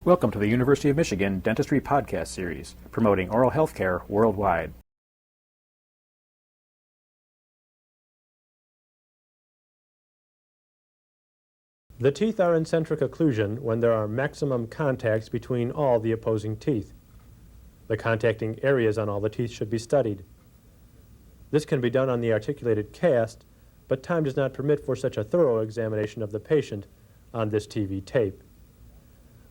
Welcome to the University of Michigan Dentistry Podcast Series, promoting oral health care worldwide. The teeth are in centric occlusion when there are maximum contacts between all the opposing teeth. The contacting areas on all the teeth should be studied. This can be done on the articulated cast, but time does not permit for such a thorough examination of the patient on this TV tape.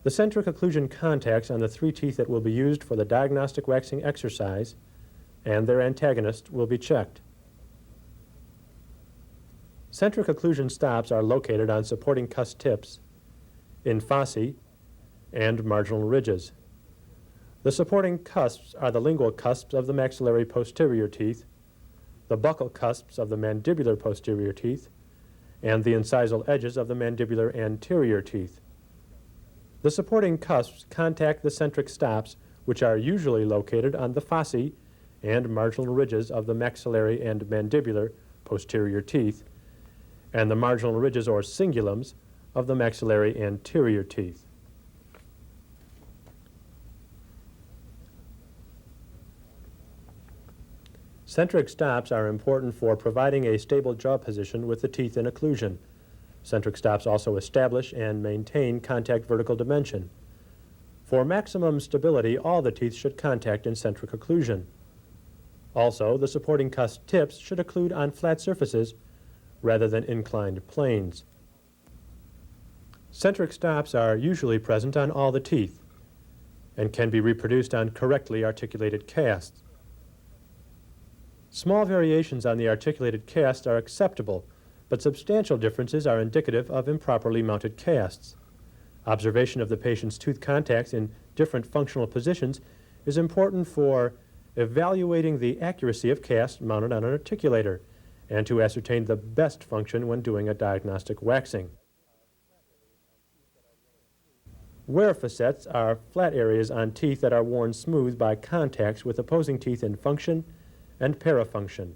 The centric occlusion contacts on the three teeth that will be used for the diagnostic waxing exercise and their antagonist will be checked. Centric occlusion stops are located on supporting cusp tips, in foci, and marginal ridges. The supporting cusps are the lingual cusps of the maxillary posterior teeth, the buccal cusps of the mandibular posterior teeth, and the incisal edges of the mandibular anterior teeth. The supporting cusps contact the centric stops, which are usually located on the foci and marginal ridges of the maxillary and mandibular posterior teeth, and the marginal ridges or cingulums of the maxillary anterior teeth. Centric stops are important for providing a stable jaw position with the teeth in occlusion. Centric stops also establish and maintain contact vertical dimension. For maximum stability, all the teeth should contact in centric occlusion. Also, the supporting cusp tips should occlude on flat surfaces rather than inclined planes. Centric stops are usually present on all the teeth and can be reproduced on correctly articulated casts. Small variations on the articulated cast are acceptable, but substantial differences are indicative of improperly mounted casts. Observation of the patient's tooth contacts in different functional positions is important for evaluating the accuracy of casts mounted on an articulator and to ascertain the best function when doing a diagnostic waxing. Wear facets are flat areas on teeth that are worn smooth by contacts with opposing teeth in function and parafunction.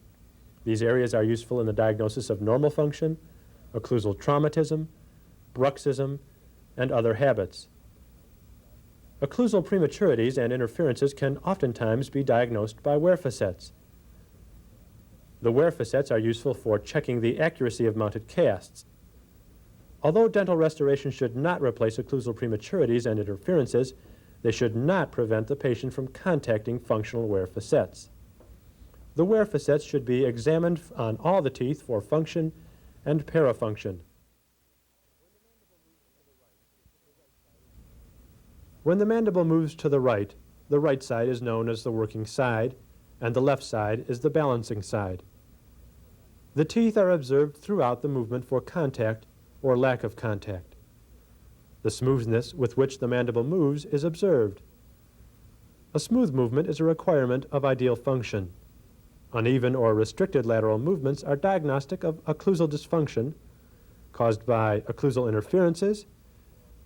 These areas are useful in the diagnosis of normal function, occlusal traumatism, bruxism, and other habits. Occlusal prematurities and interferences can oftentimes be diagnosed by wear facets. The wear facets are useful for checking the accuracy of mounted casts. Although dental restoration should not replace occlusal prematurities and interferences, they should not prevent the patient from contacting functional wear facets. The wear facets should be examined on all the teeth for function and parafunction. When the mandible moves to the right side is known as the working side, and the left side is the balancing side. The teeth are observed throughout the movement for contact or lack of contact. The smoothness with which the mandible moves is observed. A smooth movement is a requirement of ideal function. Uneven or restricted lateral movements are diagnostic of occlusal dysfunction caused by occlusal interferences,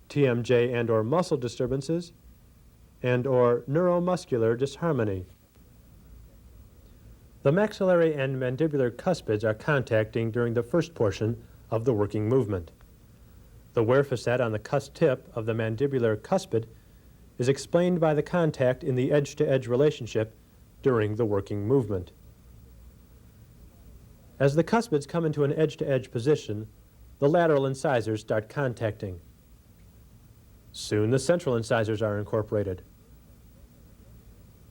TMJ and or muscle disturbances, and or neuromuscular disharmony. The maxillary and mandibular cuspids are contacting during the first portion of the working movement. The wear facet on the cusp tip of the mandibular cuspid is explained by the contact in the edge-to-edge relationship during the working movement. As the cuspids come into an edge-to-edge position, the lateral incisors start contacting. Soon the central incisors are incorporated.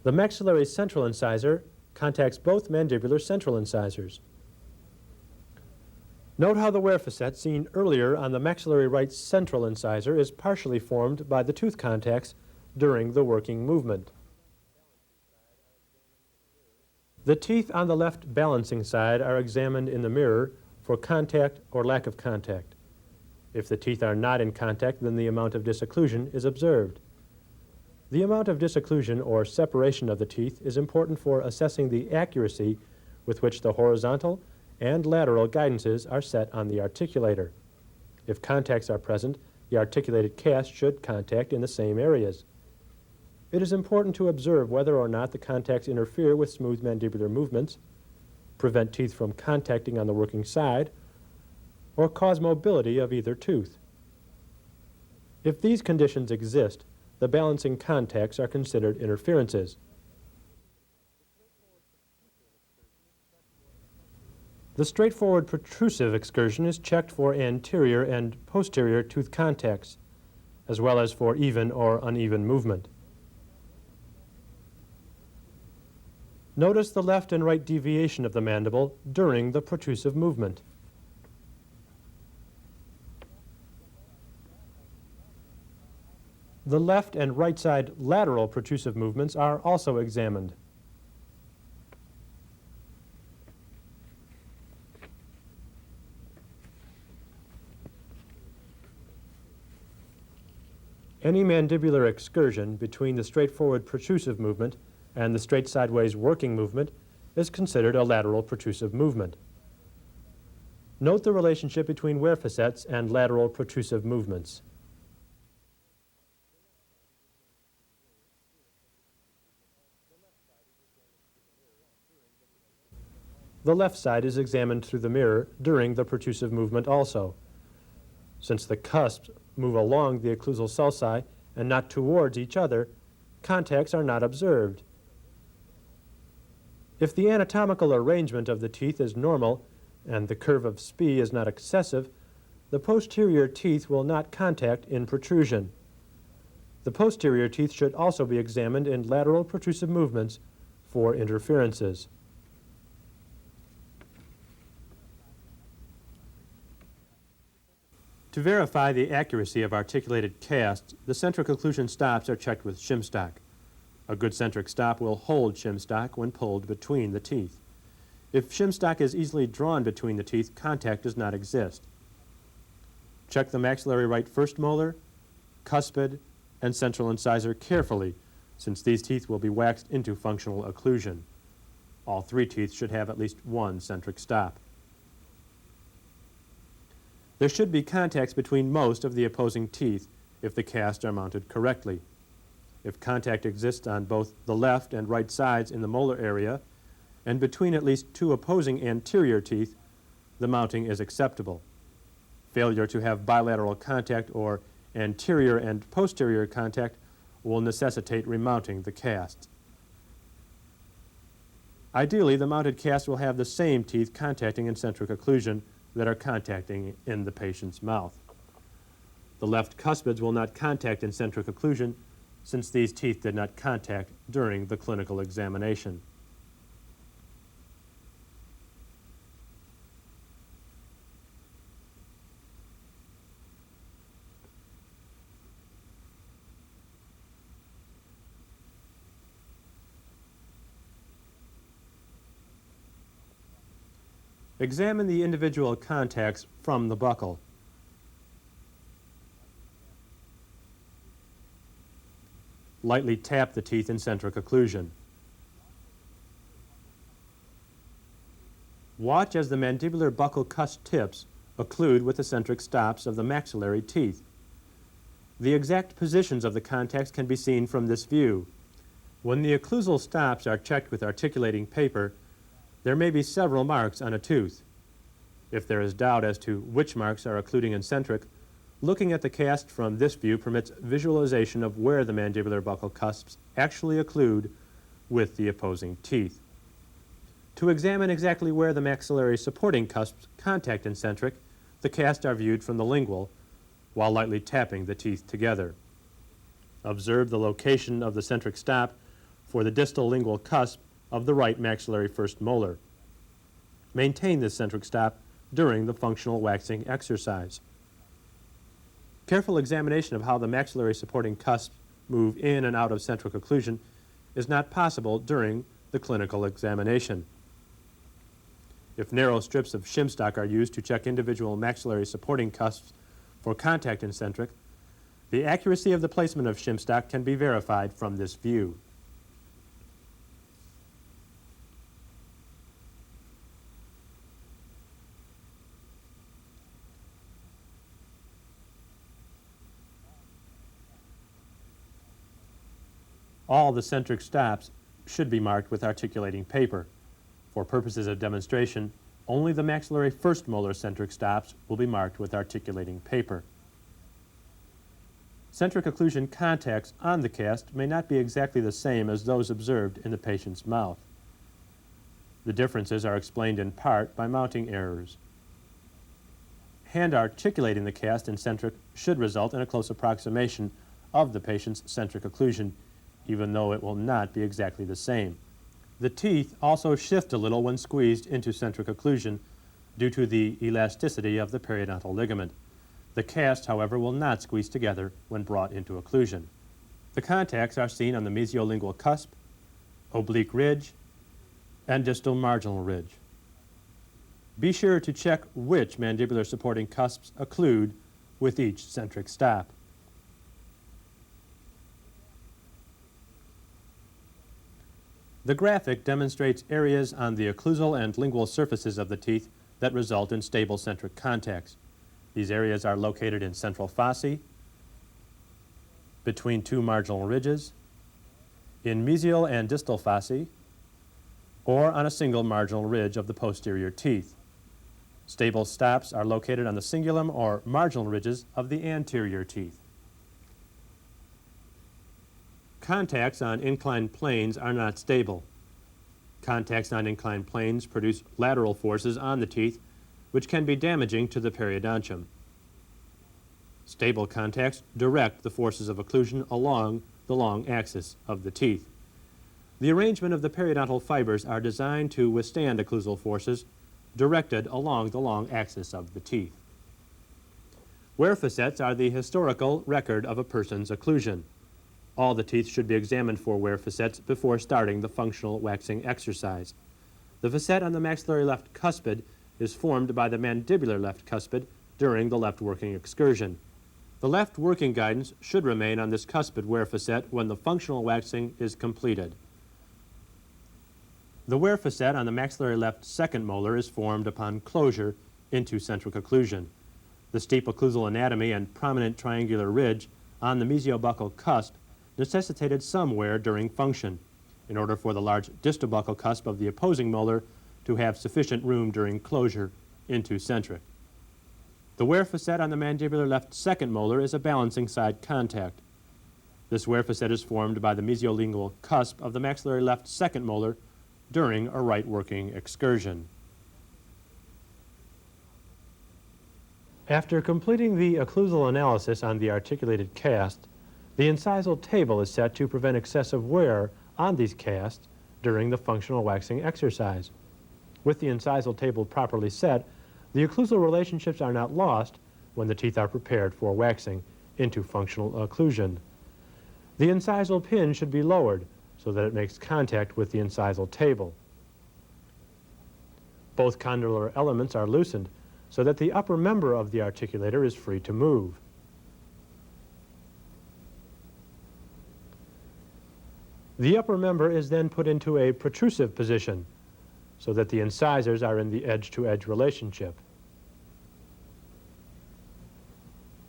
The maxillary central incisor contacts both mandibular central incisors. Note how the wear facet seen earlier on the maxillary right central incisor is partially formed by the tooth contacts during the working movement. The teeth on the left balancing side are examined in the mirror for contact or lack of contact. If the teeth are not in contact, then the amount of disocclusion is observed. The amount of disocclusion or separation of the teeth is important for assessing the accuracy with which the horizontal and lateral guidances are set on the articulator. If contacts are present, the articulated cast should contact in the same areas. It is important to observe whether or not the contacts interfere with smooth mandibular movements, prevent teeth from contacting on the working side, or cause mobility of either tooth. If these conditions exist, the balancing contacts are considered interferences. The straightforward protrusive excursion is checked for anterior and posterior tooth contacts, as well as for even or uneven movement. Notice the left and right deviation of the mandible during the protrusive movement. The left and right side lateral protrusive movements are also examined. Any mandibular excursion between the straightforward protrusive movement and the straight sideways working movement is considered a lateral protrusive movement. Note the relationship between wear facets and lateral protrusive movements. The left side is examined through the mirror during the protrusive movement also. Since the cusps move along the occlusal sulci and not towards each other, contacts are not observed. If the anatomical arrangement of the teeth is normal and the curve of Spee is not excessive, the posterior teeth will not contact in protrusion. The posterior teeth should also be examined in lateral protrusive movements for interferences. To verify the accuracy of articulated casts, the centric occlusion stops are checked with shim stock. A good centric stop will hold shim stock when pulled between the teeth. If shim stock is easily drawn between the teeth, contact does not exist. Check the maxillary right first molar, cuspid, and central incisor carefully, since these teeth will be waxed into functional occlusion. All three teeth should have at least one centric stop. There should be contacts between most of the opposing teeth if the casts are mounted correctly. If contact exists on both the left and right sides in the molar area and between at least two opposing anterior teeth, the mounting is acceptable. Failure to have bilateral contact or anterior and posterior contact will necessitate remounting the casts. Ideally, the mounted cast will have the same teeth contacting in centric occlusion that are contacting in the patient's mouth. The left cuspids will not contact in centric occlusion since these teeth did not contact during the clinical examination. Examine the individual contacts from the buccal. Lightly tap the teeth in centric occlusion. Watch as the mandibular buccal cusp tips occlude with the centric stops of the maxillary teeth. The exact positions of the contacts can be seen from this view. When the occlusal stops are checked with articulating paper, there may be several marks on a tooth. If there is doubt as to which marks are occluding in centric, looking at the cast from this view permits visualization of where the mandibular buccal cusps actually occlude with the opposing teeth. To examine exactly where the maxillary supporting cusps contact in centric, the casts are viewed from the lingual while lightly tapping the teeth together. Observe the location of the centric stop for the distal lingual cusp of the right maxillary first molar. Maintain this centric stop during the functional waxing exercise. Careful examination of how the maxillary supporting cusps move in and out of centric occlusion is not possible during the clinical examination. If narrow strips of shim stock are used to check individual maxillary supporting cusps for contact in centric, the accuracy of the placement of shim stock can be verified from this view. All the centric stops should be marked with articulating paper. For purposes of demonstration, only the maxillary first molar centric stops will be marked with articulating paper. Centric occlusion contacts on the cast may not be exactly the same as those observed in the patient's mouth. The differences are explained in part by mounting errors. Hand articulating the cast in centric should result in a close approximation of the patient's centric occlusion, even though it will not be exactly the same. The teeth also shift a little when squeezed into centric occlusion due to the elasticity of the periodontal ligament. The cast, however, will not squeeze together when brought into occlusion. The contacts are seen on the mesiolingual cusp, oblique ridge, and distal marginal ridge. Be sure to check which mandibular supporting cusps occlude with each centric stop. The graphic demonstrates areas on the occlusal and lingual surfaces of the teeth that result in stable centric contacts. These areas are located in central fossae, between two marginal ridges, in mesial and distal fossae, or on a single marginal ridge of the posterior teeth. Stable stops are located on the cingulum or marginal ridges of the anterior teeth. Contacts on inclined planes are not stable. Contacts on inclined planes produce lateral forces on the teeth, which can be damaging to the periodontium. Stable contacts direct the forces of occlusion along the long axis of the teeth. The arrangement of the periodontal fibers are designed to withstand occlusal forces directed along the long axis of the teeth. Wear facets are the historical record of a person's occlusion. All the teeth should be examined for wear facets before starting the functional waxing exercise. The facet on the maxillary left cuspid is formed by the mandibular left cuspid during the left working excursion. The left working guidance should remain on this cuspid wear facet when the functional waxing is completed. The wear facet on the maxillary left second molar is formed upon closure into centric occlusion. The steep occlusal anatomy and prominent triangular ridge on the mesiobuccal cusp necessitated some wear during function, in order for the large distal buccal cusp of the opposing molar to have sufficient room during closure into centric. The wear facet on the mandibular left second molar is a balancing side contact. This wear facet is formed by the mesiolingual cusp of the maxillary left second molar during a right working excursion. After completing the occlusal analysis on the articulated cast, the incisal table is set to prevent excessive wear on these casts during the functional waxing exercise. With the incisal table properly set, the occlusal relationships are not lost when the teeth are prepared for waxing into functional occlusion. The incisal pin should be lowered so that it makes contact with the incisal table. Both condylar elements are loosened so that the upper member of the articulator is free to move. The upper member is then put into a protrusive position so that the incisors are in the edge-to-edge relationship.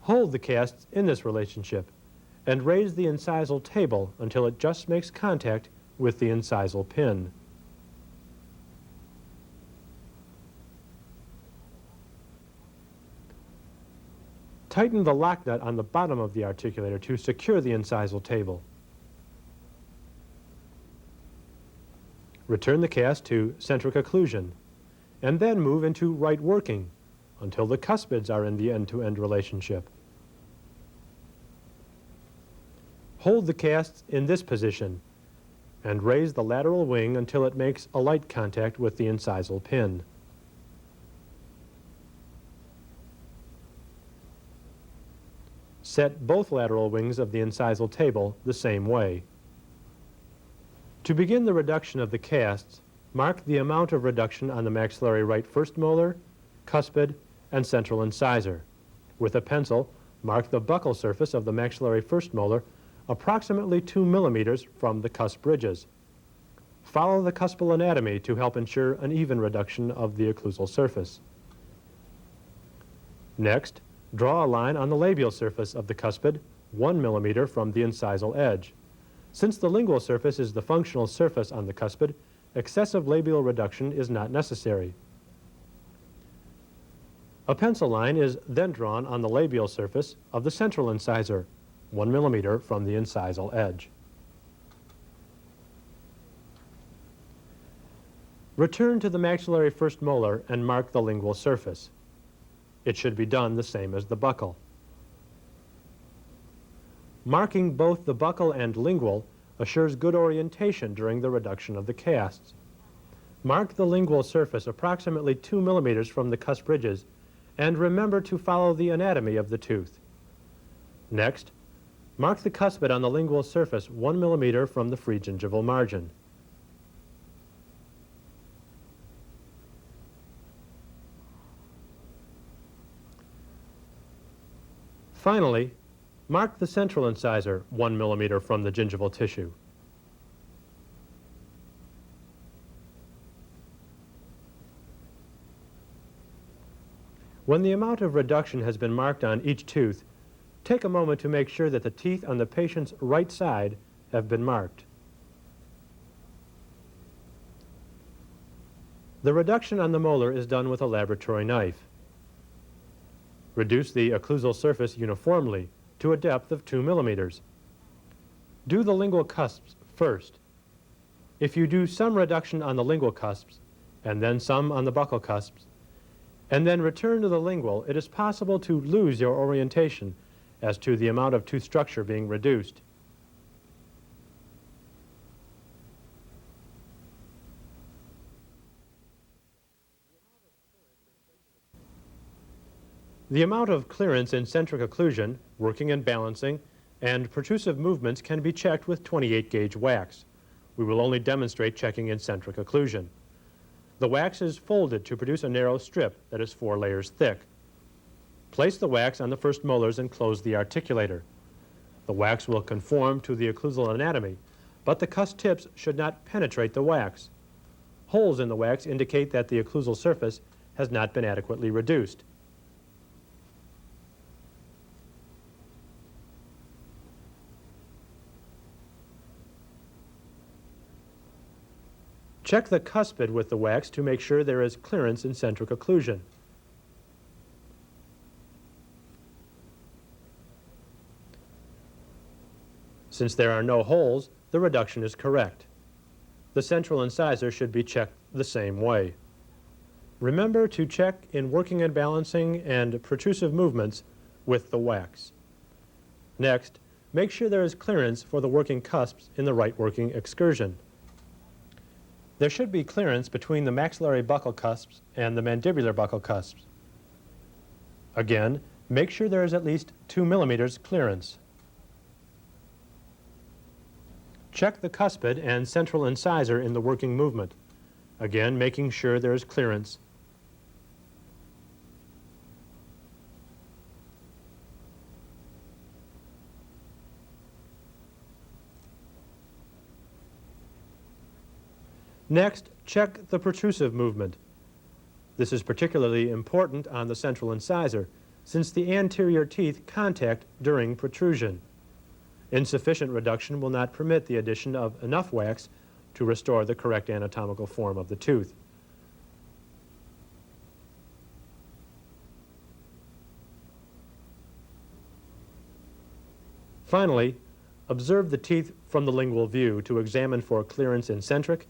Hold the casts in this relationship and raise the incisal table until it just makes contact with the incisal pin. Tighten the lock nut on the bottom of the articulator to secure the incisal table. Return the cast to centric occlusion, and then move into right working until the cuspids are in the end-to-end relationship. Hold the casts in this position and raise the lateral wing until it makes a light contact with the incisal pin. Set both lateral wings of the incisal table the same way. To begin the reduction of the casts, mark the amount of reduction on the maxillary right first molar, cuspid, and central incisor. With a pencil, mark the buccal surface of the maxillary first molar approximately 2 millimeters from the cusp ridges. Follow the cuspal anatomy to help ensure an even reduction of the occlusal surface. Next, draw a line on the labial surface of the cuspid 1 millimeter from the incisal edge. Since the lingual surface is the functional surface on the cuspid, excessive labial reduction is not necessary. A pencil line is then drawn on the labial surface of the central incisor. 1 millimeter from the incisal edge. Return to the maxillary first molar and mark the lingual surface. It should be done the same as the buccal. Marking both the buccal and lingual assures good orientation during the reduction of the casts. Mark the lingual surface approximately 2 millimeters from the cusp ridges, and remember to follow the anatomy of the tooth. Next, mark the cuspid on the lingual surface 1 millimeter from the free gingival margin. Finally, mark the central incisor 1 millimeter from the gingival tissue. When the amount of reduction has been marked on each tooth, take a moment to make sure that the teeth on the patient's right side have been marked. The reduction on the molar is done with a laboratory knife. Reduce the occlusal surface uniformly to a depth of 2 millimeters. Do the lingual cusps first. If you do some reduction on the lingual cusps, and then some on the buccal cusps, and then return to the lingual, it is possible to lose your orientation as to the amount of tooth structure being reduced. The amount of clearance in centric occlusion, working and balancing, and protrusive movements can be checked with 28-gauge wax. We will only demonstrate checking in centric occlusion. The wax is folded to produce a narrow strip that is 4 layers thick. Place the wax on the first molars and close the articulator. The wax will conform to the occlusal anatomy, but the cusp tips should not penetrate the wax. Holes in the wax indicate that the occlusal surface has not been adequately reduced. Check the cuspid with the wax to make sure there is clearance in centric occlusion. Since there are no holes, the reduction is correct. The central incisor should be checked the same way. Remember to check in working and balancing and protrusive movements with the wax. Next, make sure there is clearance for the working cusps in the right working excursion. There should be clearance between the maxillary buccal cusps and the mandibular buccal cusps. Again, make sure there is at least 2 millimeters clearance. Check the cuspid and central incisor in the working movement, again making sure there is clearance. Next, check the protrusive movement. This is particularly important on the central incisor, since the anterior teeth contact during protrusion. Insufficient reduction will not permit the addition of enough wax to restore the correct anatomical form of the tooth. Finally, observe the teeth from the lingual view to examine for clearance in centric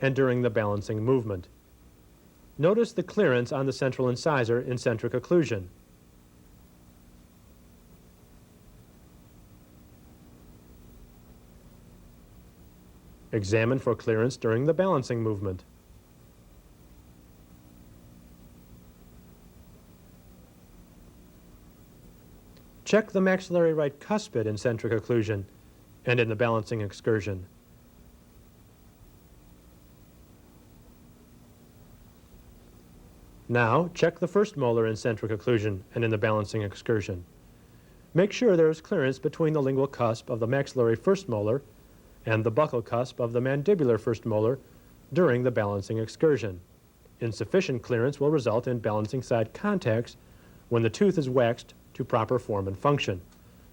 and during the balancing movement. Notice the clearance on the central incisor in centric occlusion. Examine for clearance during the balancing movement. Check the maxillary right cuspid in centric occlusion and in the balancing excursion. Now, check the first molar in centric occlusion and in the balancing excursion. Make sure there is clearance between the lingual cusp of the maxillary first molar and the buccal cusp of the mandibular first molar during the balancing excursion. Insufficient clearance will result in balancing side contacts when the tooth is waxed to proper form and function.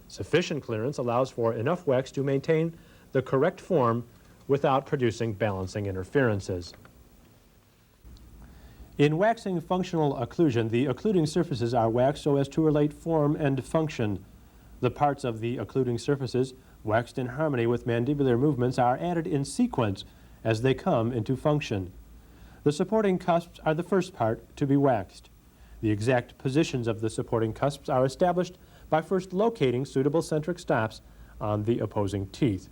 Sufficient clearance allows for enough wax to maintain the correct form without producing balancing interferences. In waxing functional occlusion, the occluding surfaces are waxed so as to relate form and function. The parts of the occluding surfaces waxed in harmony with mandibular movements are added in sequence as they come into function. The supporting cusps are the first part to be waxed. The exact positions of the supporting cusps are established by first locating suitable centric stops on the opposing teeth.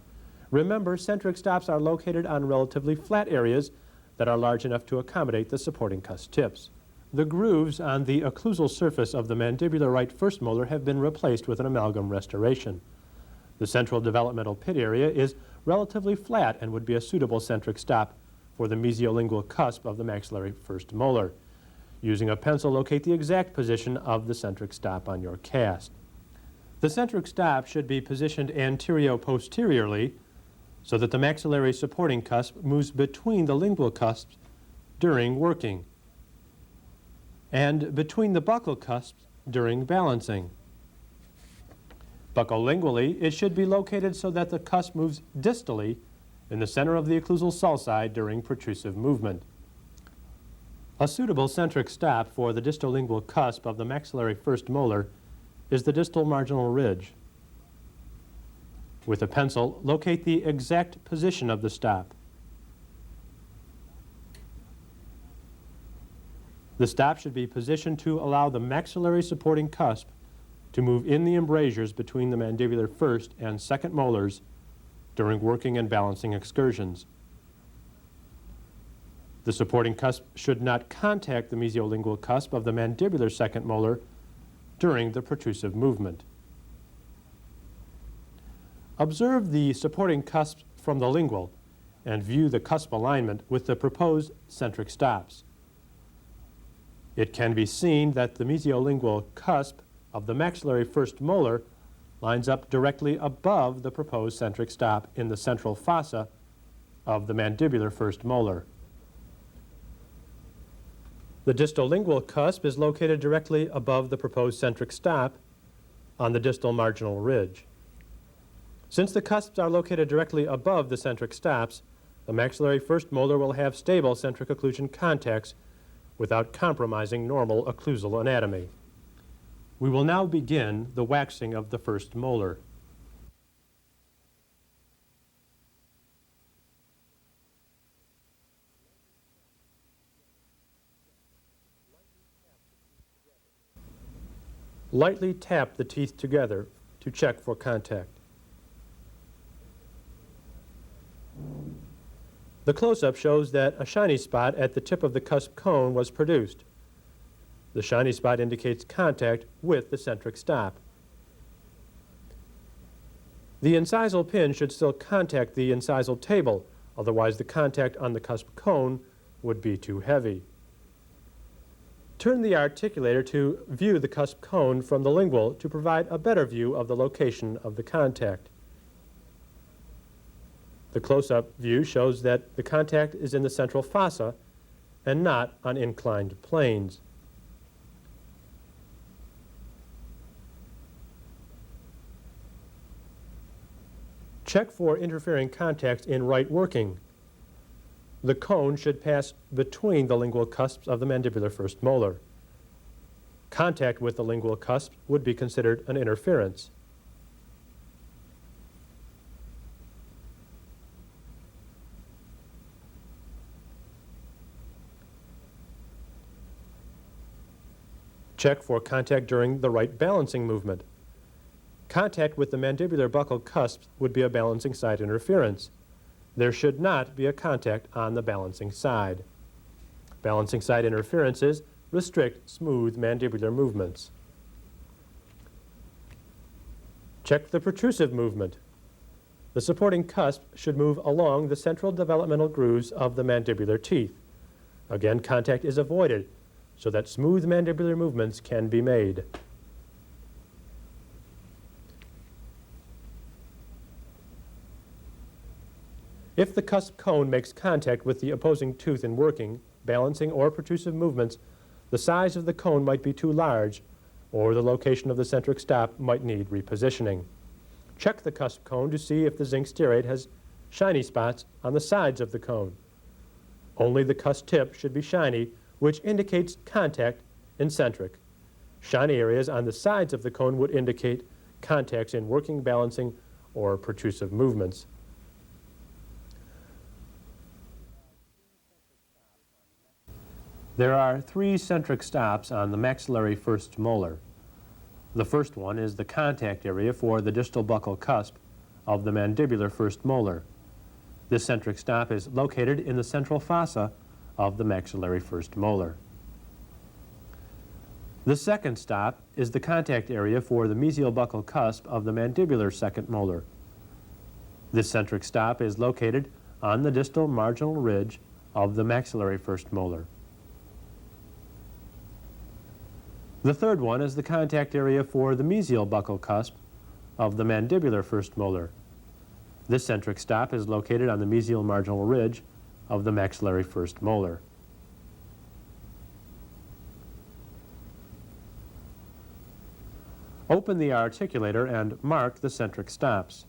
Remember, centric stops are located on relatively flat areas that are large enough to accommodate the supporting cusp tips. The grooves on the occlusal surface of the mandibular right first molar have been replaced with an amalgam restoration. The central developmental pit area is relatively flat and would be a suitable centric stop for the mesiolingual cusp of the maxillary first molar. Using a pencil, locate the exact position of the centric stop on your cast. The centric stop should be positioned anterior-posteriorly so that the maxillary supporting cusp moves between the lingual cusps during working and between the buccal cusps during balancing. Buccolingually, it should be located so that the cusp moves distally in the center of the occlusal sulci during protrusive movement. A suitable centric stop for the distolingual cusp of the maxillary first molar is the distal marginal ridge. With a pencil, locate the exact position of the stop. The stop should be positioned to allow the maxillary supporting cusp to move in the embrasures between the mandibular first and second molars during working and balancing excursions. The supporting cusp should not contact the mesiolingual cusp of the mandibular second molar during the protrusive movement. Observe the supporting cusp from the lingual and view the cusp alignment with the proposed centric stops. It can be seen that the mesiolingual cusp of the maxillary first molar lines up directly above the proposed centric stop in the central fossa of the mandibular first molar. The distolingual cusp is located directly above the proposed centric stop on the distal marginal ridge. Since the cusps are located directly above the centric stops, the maxillary first molar will have stable centric occlusion contacts without compromising normal occlusal anatomy. We will now begin the waxing of the first molar. Lightly tap the teeth together to check for contact. The close-up shows that a shiny spot at the tip of the cusp cone was produced. The shiny spot indicates contact with the centric stop. The incisal pin should still contact the incisal table, otherwise the contact on the cusp cone would be too heavy. Turn the articulator to view the cusp cone from the lingual to provide a better view of the location of the contact. The close-up view shows that the contact is in the central fossa and not on inclined planes. Check for interfering contacts in right working. The cone should pass between the lingual cusps of the mandibular first molar. Contact with the lingual cusp would be considered an interference. Check for contact during the right balancing movement. Contact with the mandibular buccal cusps would be a balancing side interference. There should not be a contact on the balancing side. Balancing side interferences restrict smooth mandibular movements. Check the protrusive movement. The supporting cusp should move along the central developmental grooves of the mandibular teeth. Again, contact is avoided so that smooth mandibular movements can be made. If the cusp cone makes contact with the opposing tooth in working, balancing, or protrusive movements, the size of the cone might be too large, or the location of the centric stop might need repositioning. Check the cusp cone to see if the zinc stearate has shiny spots on the sides of the cone. Only the cusp tip should be shiny, which indicates contact in centric. Shiny areas on the sides of the cone would indicate contacts in working, balancing, or protrusive movements. There are 3 centric stops on the maxillary first molar. The first one is the contact area for the distal buccal cusp of the mandibular first molar. This centric stop is located in the central fossa of the maxillary first molar. The second stop is the contact area for the mesial buccal cusp of the mandibular second molar. This centric stop is located on the distal marginal ridge of the maxillary first molar. The third one is the contact area for the mesial buccal cusp of the mandibular first molar. This centric stop is located on the mesial marginal ridge of the maxillary first molar. Open the articulator and mark the centric stops.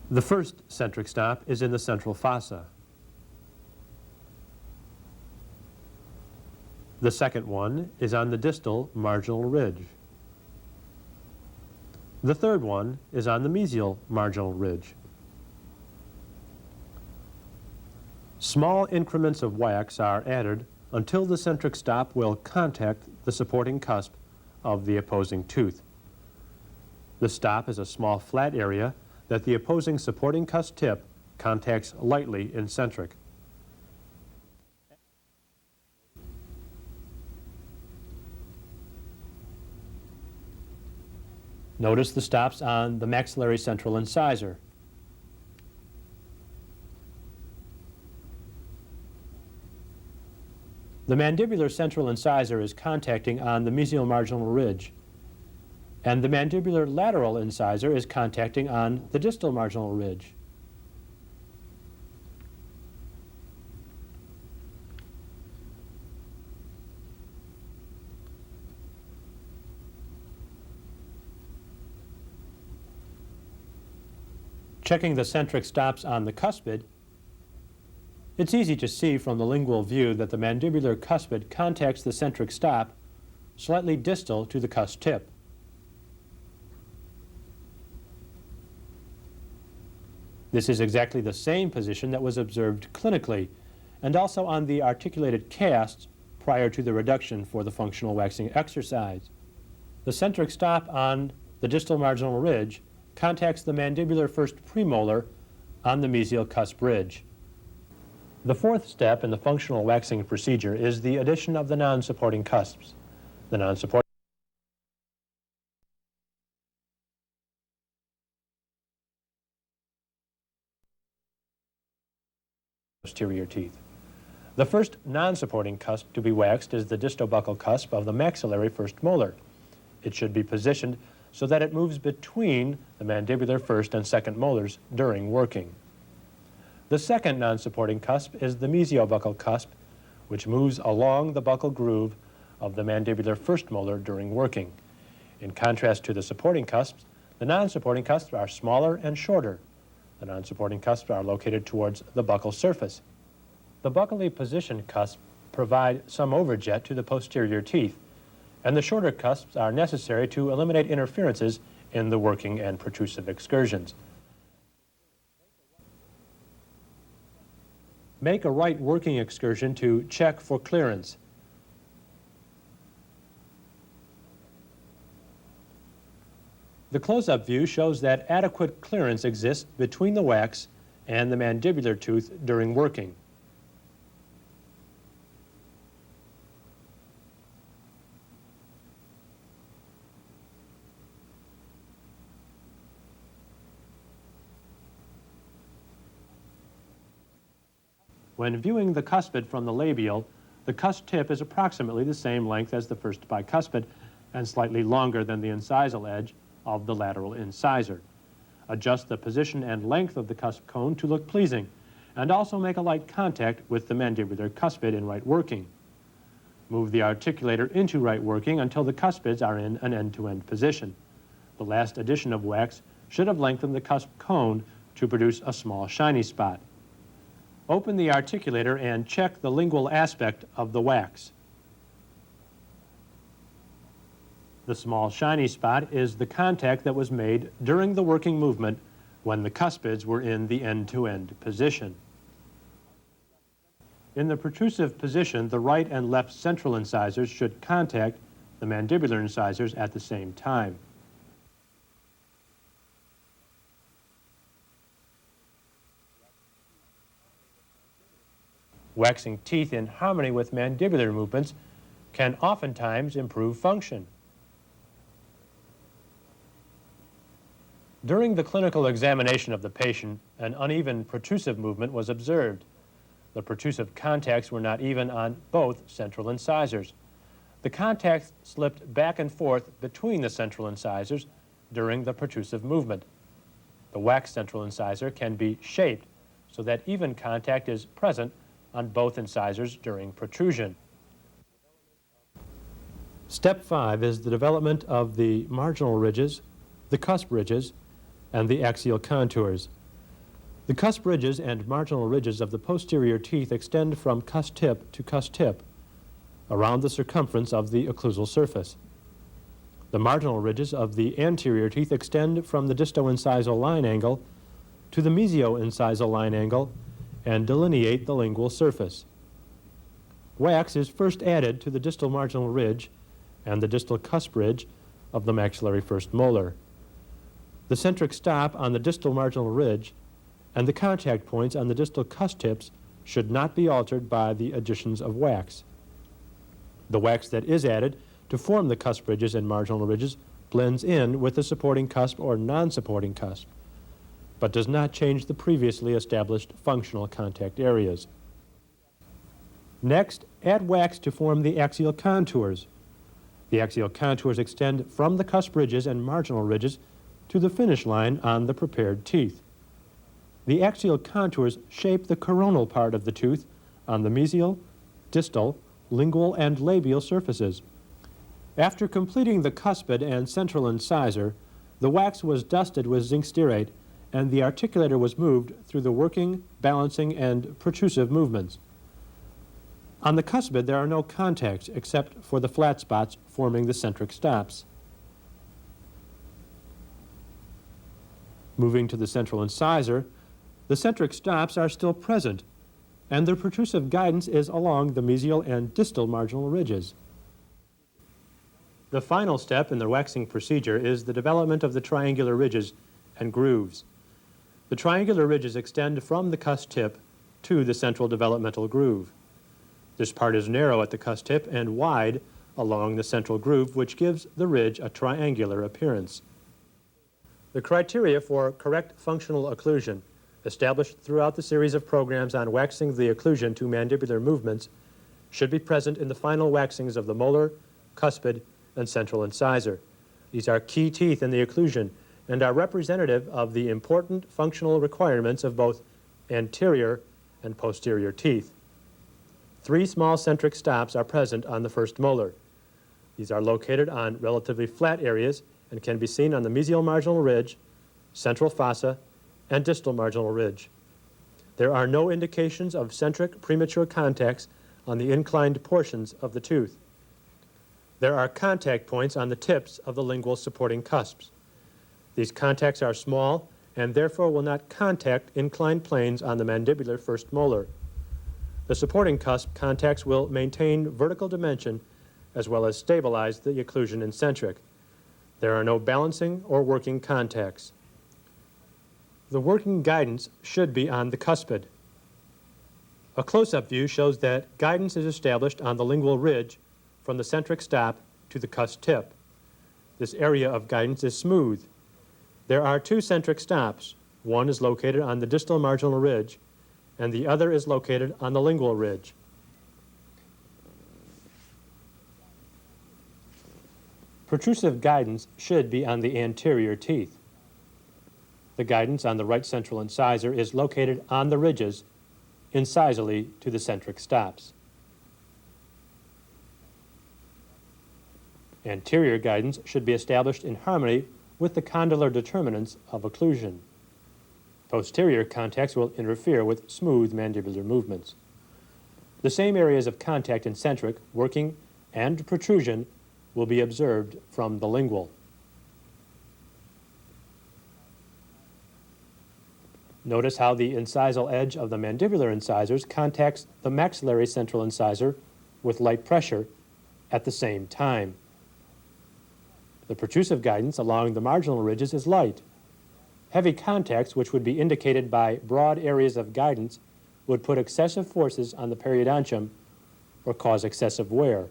The first centric stop is in the central fossa. The second one is on the distal marginal ridge. The third one is on the mesial marginal ridge. Small increments of wax are added until the centric stop will contact the supporting cusp of the opposing tooth. The stop is a small flat area that the opposing supporting cusp tip contacts lightly in centric. Notice the stops on the maxillary central incisor. The mandibular central incisor is contacting on the mesial marginal ridge, and the mandibular lateral incisor is contacting on the distal marginal ridge. Checking the centric stops on the cuspid, it's easy to see from the lingual view that the mandibular cuspid contacts the centric stop slightly distal to the cusp tip. This is exactly the same position that was observed clinically and also on the articulated casts prior to the reduction for the functional waxing exercise. The centric stop on the distal marginal ridge contacts the mandibular first premolar on the mesial cusp ridge. The fourth step in the functional waxing procedure is the addition of the non-supporting cusps. The non-supporting posterior teeth. The first non-supporting cusp to be waxed is the distobuccal cusp of the maxillary first molar. It should be positioned so that it moves between the mandibular first and second molars during working. The second non-supporting cusp is the mesiobuccal cusp, which moves along the buccal groove of the mandibular first molar during working. In contrast to the supporting cusps, the non-supporting cusps are smaller and shorter. The non-supporting cusps are located towards the buccal surface. The buccally positioned cusps provide some overjet to the posterior teeth, and the shorter cusps are necessary to eliminate interferences in the working and protrusive excursions. Make a right working excursion to check for clearance. The close-up view shows that adequate clearance exists between the wax and the mandibular tooth during working. When viewing the cuspid from the labial, the cusp tip is approximately the same length as the first bicuspid and slightly longer than the incisal edge of the lateral incisor. Adjust the position and length of the cusp cone to look pleasing, and also make a light contact with the mandibular cuspid in right working. Move the articulator into right working until the cuspids are in an end-to-end position. The last addition of wax should have lengthened the cusp cone to produce a small shiny spot. Open the articulator and check the lingual aspect of the wax. The small shiny spot is the contact that was made during the working movement when the cuspids were in the end-to-end position. In the protrusive position, the right and left central incisors should contact the mandibular incisors at the same time. Waxing teeth in harmony with mandibular movements can oftentimes improve function. During the clinical examination of the patient, an uneven protrusive movement was observed. The protrusive contacts were not even on both central incisors. The contacts slipped back and forth between the central incisors during the protrusive movement. The wax central incisor can be shaped so that even contact is present on both incisors during protrusion. Step 5 is the development of the marginal ridges, the cusp ridges, and the axial contours. The cusp ridges and marginal ridges of the posterior teeth extend from cusp tip to cusp tip around the circumference of the occlusal surface. The marginal ridges of the anterior teeth extend from the disto-incisal line angle to the mesio-incisal line angle and delineate the lingual surface. Wax is first added to the distal marginal ridge and the distal cusp ridge of the maxillary first molar. The centric stop on the distal marginal ridge and the contact points on the distal cusp tips should not be altered by the additions of wax. The wax that is added to form the cusp ridges and marginal ridges blends in with the supporting cusp or non-supporting cusp, but does not change the previously established functional contact areas. Next, add wax to form the axial contours. The axial contours extend from the cusp ridges and marginal ridges to the finish line on the prepared teeth. The axial contours shape the coronal part of the tooth on the mesial, distal, lingual, and labial surfaces. After completing the cuspid and central incisor, the wax was dusted with zinc stearate and the articulator was moved through the working, balancing, and protrusive movements. On the cuspid, there are no contacts except for the flat spots forming the centric stops. Moving to the central incisor, the centric stops are still present, and their protrusive guidance is along the mesial and distal marginal ridges. The final step in the waxing procedure is the development of the triangular ridges and grooves. The triangular ridges extend from the cusp tip to the central developmental groove. This part is narrow at the cusp tip and wide along the central groove, which gives the ridge a triangular appearance. The criteria for correct functional occlusion, established throughout the series of programs on waxing the occlusion to mandibular movements, should be present in the final waxings of the molar, cuspid, and central incisor. These are key teeth in the occlusion and are representative of the important functional requirements of both anterior and posterior teeth. 3 small centric stops are present on the first molar. These are located on relatively flat areas and can be seen on the mesial marginal ridge, central fossa, and distal marginal ridge. There are no indications of centric premature contacts on the inclined portions of the tooth. There are contact points on the tips of the lingual supporting cusps. These contacts are small and therefore will not contact inclined planes on the mandibular first molar. The supporting cusp contacts will maintain vertical dimension as well as stabilize the occlusion in centric. There are no balancing or working contacts. The working guidance should be on the cuspid. A close-up view shows that guidance is established on the lingual ridge from the centric stop to the cusp tip. This area of guidance is smooth. There are 2 centric stops. One is located on the distal marginal ridge, and the other is located on the lingual ridge. Protrusive guidance should be on the anterior teeth. The guidance on the right central incisor is located on the ridges, incisally to the centric stops. Anterior guidance should be established in harmony with the condylar determinants of occlusion. Posterior contacts will interfere with smooth mandibular movements. The same areas of contact in centric, working, and protrusion will be observed from the lingual. Notice how the incisal edge of the mandibular incisors contacts the maxillary central incisor with light pressure at the same time. The protrusive guidance along the marginal ridges is light. Heavy contacts, which would be indicated by broad areas of guidance, would put excessive forces on the periodontium or cause excessive wear.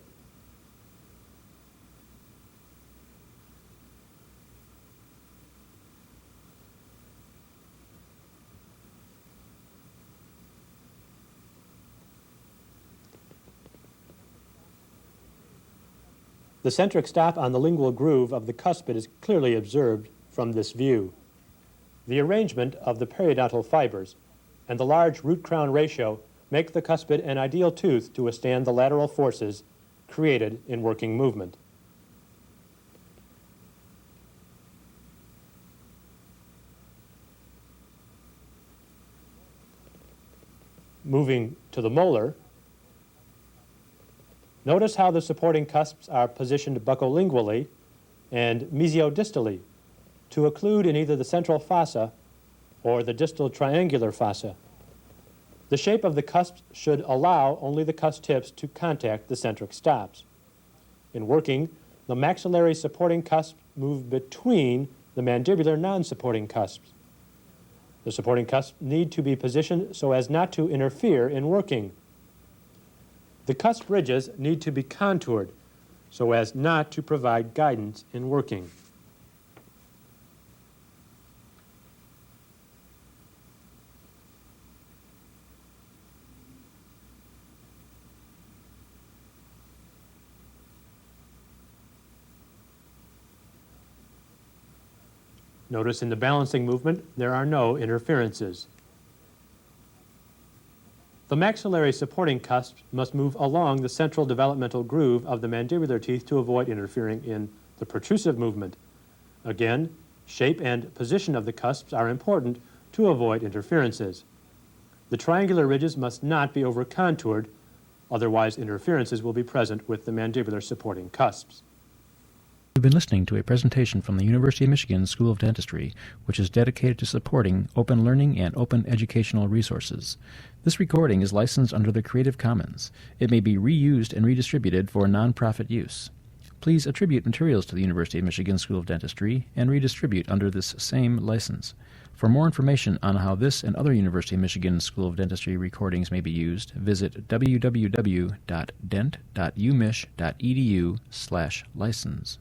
The centric stop on the lingual groove of the cuspid is clearly observed from this view. The arrangement of the periodontal fibers and the large root-crown ratio make the cuspid an ideal tooth to withstand the lateral forces created in working movement. Moving to the molar, notice how the supporting cusps are positioned buccolingually and mesiodistally to occlude in either the central fossa or the distal triangular fossa. The shape of the cusps should allow only the cusp tips to contact the centric stops. In working, the maxillary supporting cusps move between the mandibular non-supporting cusps. The supporting cusps need to be positioned so as not to interfere in working. The cusp ridges need to be contoured so as not to provide guidance in working. Notice in the balancing movement there are no interferences. The maxillary supporting cusps must move along the central developmental groove of the mandibular teeth to avoid interfering in the protrusive movement. Again, shape and position of the cusps are important to avoid interferences. The triangular ridges must not be over-contoured, otherwise interferences will be present with the mandibular supporting cusps. You've been listening to a presentation from the University of Michigan School of Dentistry, which is dedicated to supporting open learning and open educational resources. This recording is licensed under the Creative Commons. It may be reused and redistributed for nonprofit use. Please attribute materials to the University of Michigan School of Dentistry and redistribute under this same license. For more information on how this and other University of Michigan School of Dentistry recordings may be used, visit www.dent.umich.edu/license.